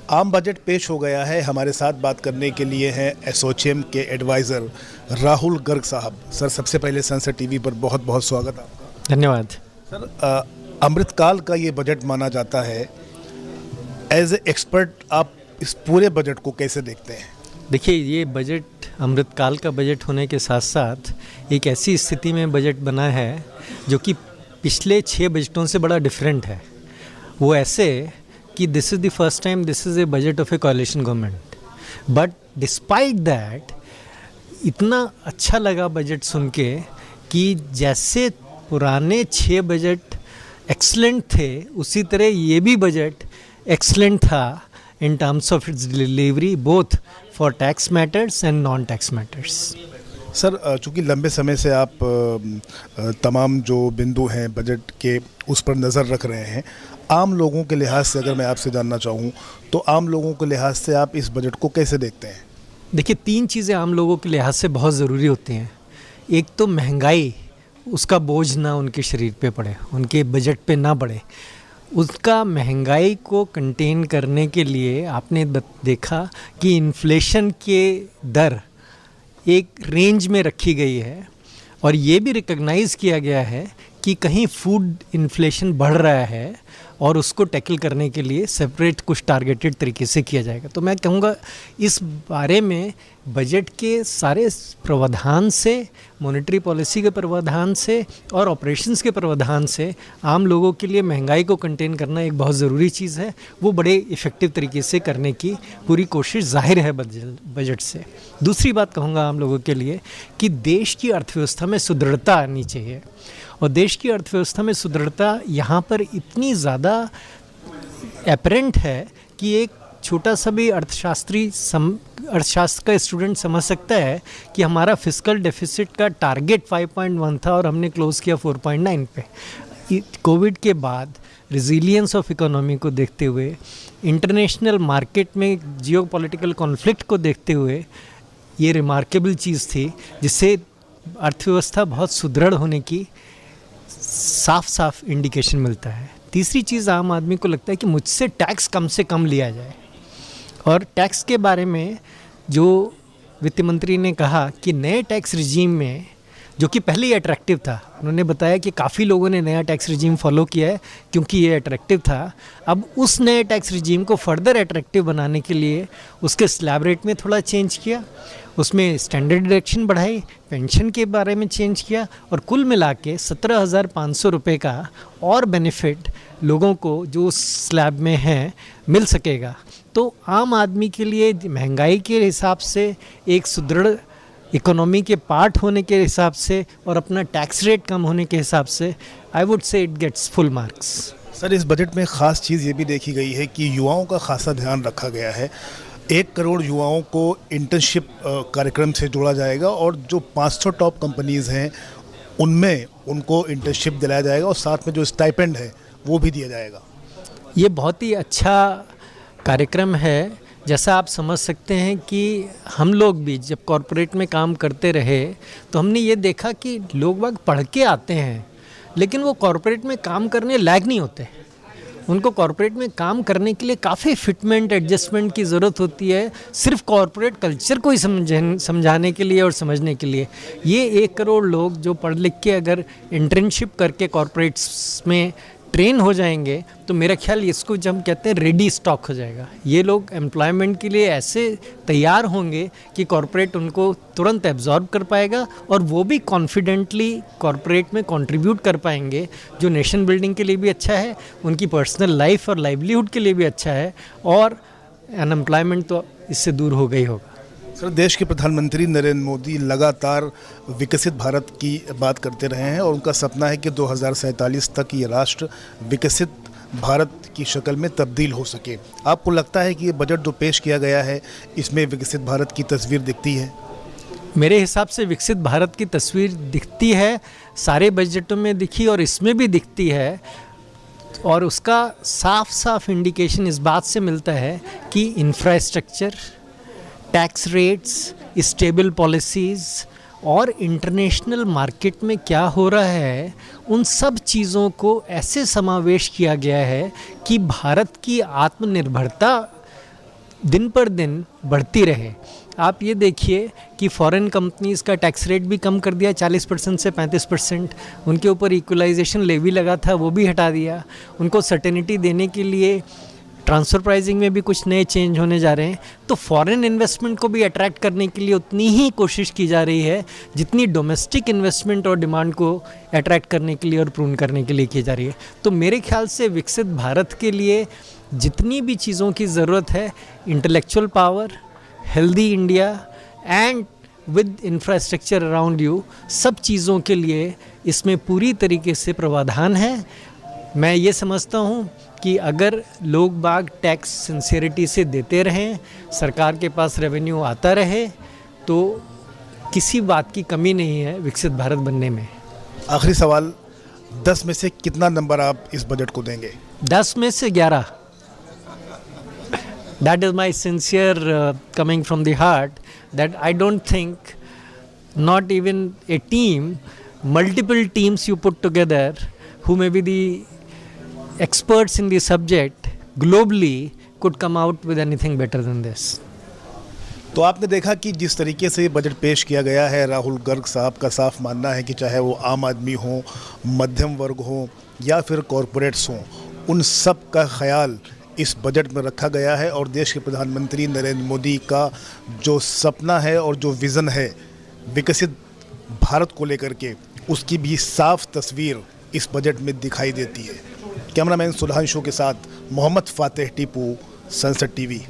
आम बजट पेश हो गया है। हमारे साथ बात करने के लिए हैं एसोचैम के एडवाइज़र राहुल गर्ग साहब। सर, सबसे पहले संसद टीवी पर बहुत बहुत स्वागत आपका। धन्यवाद। सर, अमृतकाल का ये बजट माना जाता है। एज ए एक्सपर्ट आप इस पूरे बजट को कैसे देखते हैं? देखिए, ये बजट अमृतकाल का बजट होने के साथ साथ एक ऐसी स्थिति में बजट बना है जो कि पिछले 6 बजटों से बड़ा डिफरेंट है। वो ऐसे कि this is the first time this is a budget of A कोalition government, but despite that इतना अच्छा लगा बजट सुन के कि जैसे पुराने 6 बजट एक्सलेंट थे उसी तरह ये भी बजट एक्सलेंट था in terms of its delivery both for tax matters and non-tax matters. Sir, चूँकि लंबे समय से आप तमाम जो बिंदु हैं बजट के उस पर नज़र रख रहे हैं, आम लोगों के लिहाज से अगर मैं आपसे जानना चाहूँ तो आम लोगों के लिहाज से आप इस बजट को कैसे देखते हैं? देखिए, 3 चीज़ें आम लोगों के लिहाज से बहुत ज़रूरी होती हैं। एक तो महंगाई, उसका बोझ ना उनके शरीर पे पड़े, उनके बजट पे ना पड़े। उसका महंगाई को कंटेन करने के लिए आपने देखा कि इन्फ्लेशन के दर एक रेंज में रखी गई है और ये भी रिकग्नाइज़ किया गया है कि कहीं फूड इन्फ्लेशन बढ़ रहा है और उसको टैकल करने के लिए सेपरेट कुछ टारगेटेड तरीके से किया जाएगा। तो मैं कहूँगा इस बारे में बजट के सारे प्रावधान से, मॉनेटरी पॉलिसी के प्रावधान से और ऑपरेशंस के प्रावधान से आम लोगों के लिए महंगाई को कंटेन करना एक बहुत ज़रूरी चीज़ है। वो बड़े इफ़ेक्टिव तरीके से करने की पूरी कोशिश जाहिर है बजट से। दूसरी बात कहूँगा आम लोगों के लिए कि देश की अर्थव्यवस्था में सुदृढ़ता आनी चाहिए, और देश की अर्थव्यवस्था में सुदृढ़ता यहाँ पर इतनी ज़्यादा एपरेंट है कि एक छोटा सा भी अर्थशास्त्र का स्टूडेंट समझ सकता है कि हमारा फिस्कल डेफिसिट का टारगेट 5.1 था और हमने क्लोज़ किया 4.9 पे। कोविड के बाद रिजिलियंस ऑफ इकोनॉमी को देखते हुए, इंटरनेशनल मार्केट में जियोपॉलिटिकल कॉन्फ्लिक्ट को देखते हुए ये रिमार्केबल चीज़ थी जिससे अर्थव्यवस्था बहुत सुदृढ़ होने की साफ इंडिकेशन मिलता है। तीसरी चीज़, आम आदमी को लगता है कि मुझसे टैक्स कम से कम लिया जाए, और टैक्स के बारे में जो वित्त मंत्री ने कहा कि नए टैक्स रिजीम में, जो कि पहले ही अट्रैक्टिव था, उन्होंने बताया कि काफ़ी लोगों ने नया टैक्स रिजीम फॉलो किया है क्योंकि ये अट्रैक्टिव था। अब उस नए टैक्स रिजीम को फर्दर अट्रैक्टिव बनाने के लिए उसके स्लैब रेट में थोड़ा चेंज किया, उसमें स्टैंडर्ड डिडक्शन बढ़ाई, पेंशन के बारे में चेंज किया, और कुल मिला के 17,500 रुपये का और बेनिफिट लोगों को जो उस स्लैब में है मिल सकेगा। तो आम आदमी के लिए महंगाई के हिसाब से, एक सुदृढ़ इकोनॉमी के पार्ट होने के हिसाब से और अपना टैक्स रेट कम होने के हिसाब से, I would say it gets full marks. Sir, इस बजट में ख़ास चीज़ ये भी देखी गई है कि युवाओं का खासा ध्यान रखा गया है। 1 करोड़ युवाओं को इंटर्नशिप कार्यक्रम से जोड़ा जाएगा और जो 500 टॉप कंपनीज़ हैं उनमें उनको इंटर्नशिप दिलाया जाएगा और साथ में जो स्टाइपेंड है वो भी दिया जाएगा। ये बहुत ही अच्छा कार्यक्रम है। जैसा आप समझ सकते हैं कि हम लोग भी जब कॉरपोरेट में काम करते रहे तो हमने ये देखा कि लोग बाग पढ़ के आते हैं लेकिन वो कॉरपोरेट में काम करने लायक नहीं होते। उनको कॉरपोरेट में काम करने के लिए काफ़ी फिटमेंट, एडजस्टमेंट की ज़रूरत होती है, सिर्फ कॉरपोरेट कल्चर को ही समझाने के लिए और समझने के लिए। ये 1 करोड़ लोग जो पढ़ लिख के अगर इंटर्नशिप करके कॉरपोरेट्स में ट्रेन हो जाएंगे तो मेरा ख्याल इसको जब हम कहते हैं रेडी स्टॉक हो जाएगा। ये लोग एम्प्लॉयमेंट के लिए ऐसे तैयार होंगे कि कॉरपोरेट उनको तुरंत एब्जॉर्ब कर पाएगा और वो भी कॉन्फिडेंटली कॉरपोरेट में कंट्रीब्यूट कर पाएंगे, जो नेशन बिल्डिंग के लिए भी अच्छा है, उनकी पर्सनल लाइफ और लाइवलीहुड के लिए भी अच्छा है, और अनएम्प्लॉयमेंट तो इससे दूर हो गई होगा। सर, देश के प्रधानमंत्री नरेंद्र मोदी लगातार विकसित भारत की बात करते रहे हैं और उनका सपना है कि 2047 तक ये राष्ट्र विकसित भारत की शक्ल में तब्दील हो सके। आपको लगता है कि ये बजट जो पेश किया गया है इसमें विकसित भारत की तस्वीर दिखती है? मेरे हिसाब से विकसित भारत की तस्वीर दिखती है, सारे बजटों में दिखी और इसमें भी दिखती है, और उसका साफ इंडिकेशन इस बात से मिलता है कि infrastructure, tax rates, stable policies और इंटरनेशनल मार्केट में क्या हो रहा है, उन सब चीज़ों को ऐसे समावेश किया गया है कि भारत की आत्मनिर्भरता दिन पर दिन बढ़ती रहे। आप ये देखिए कि फॉरेन कंपनीज़ का टैक्स रेट भी कम कर दिया 40% से 35%। उनके ऊपर इक्वलाइजेशन लेवी लगा था वो भी हटा दिया। उनको सर्टेनिटी देने के लिए ट्रांसफ़र प्राइसिंग में भी कुछ नए चेंज होने जा रहे हैं। तो फॉरेन इन्वेस्टमेंट को भी अट्रैक्ट करने के लिए उतनी ही कोशिश की जा रही है जितनी डोमेस्टिक इन्वेस्टमेंट और डिमांड को अट्रैक्ट करने के लिए और प्रून करने के लिए की जा रही है। तो मेरे ख्याल से विकसित भारत के लिए जितनी भी चीज़ों की ज़रूरत है, intellectual power, healthy India and with infrastructure around you, सब चीज़ों के लिए इसमें पूरी तरीके से प्रावधान है। मैं ये समझता हूँ कि अगर लोग बाग टैक्स सिंसियरिटी से देते रहें, सरकार के पास रेवेन्यू आता रहे, तो किसी बात की कमी नहीं है विकसित भारत बनने में। आखिरी सवाल, 10 में से कितना नंबर आप इस बजट को देंगे? 10 में से 11। That is my sincere coming from the heart, that I don't think not even a team, multiple teams you put together who may be the experts in the subject globally could come out with anything better than this. तो आपने देखा कि जिस तरीके से budget पेश किया गया है, राहुल गर्ग साहब का साफ मानना है कि चाहे वो आम आदमी हो, मध्यम वर्ग हो या फिर कॉरपोरेट्स हों, उन सब का ख्याल इस बजट में रखा गया है। और देश के प्रधानमंत्री नरेंद्र मोदी का जो सपना है और जो विज़न है विकसित भारत को लेकर के, उसकी भी साफ तस्वीर इस बजट में दिखाई देती है। कैमरामैन सुधांशु के साथ मोहम्मद फातेह टीपू, संसद टीवी।